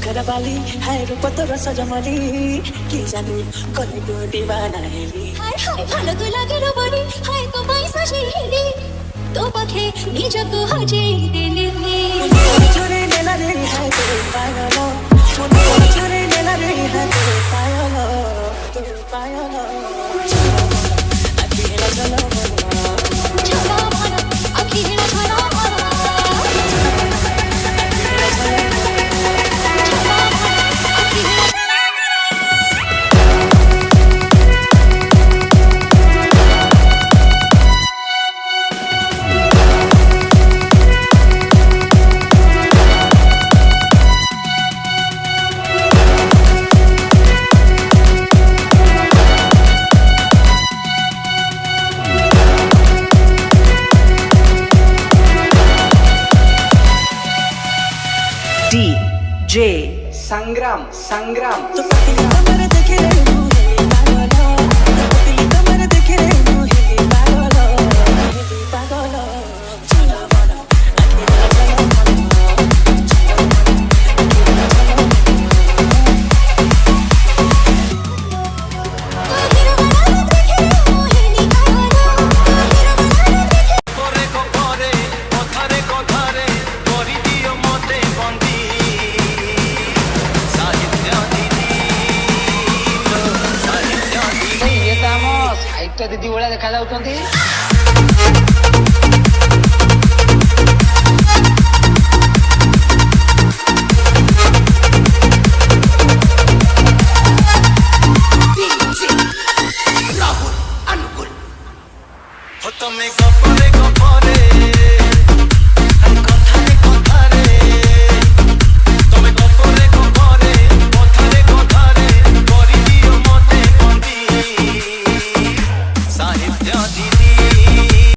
करवाली है रूप तोर सजमली की जानू कले को दीवाना हेली हाय हाय ভালো তো লাগে রে বড়ি হায় তো পয়সা শেলি তো পাখে নিজকে হাজিয়ে দিলি छोरे नेला रे है तेरे पायलो मुझे छोरे नेला रे है तेरे पायलो अकेला चलो छला भरा अकेला छला भरा DJ संग्राम संग्राम तो पतली कमर देखे रे मुहे पागलो तो पतली कमर देखे रे मुहे पागलो चलो बड़ा अकेला चलो ସାହିତ୍ୟ ଦିଦି ଭଳିଆ ଦେଖା ଯାଉଛନ୍ତି।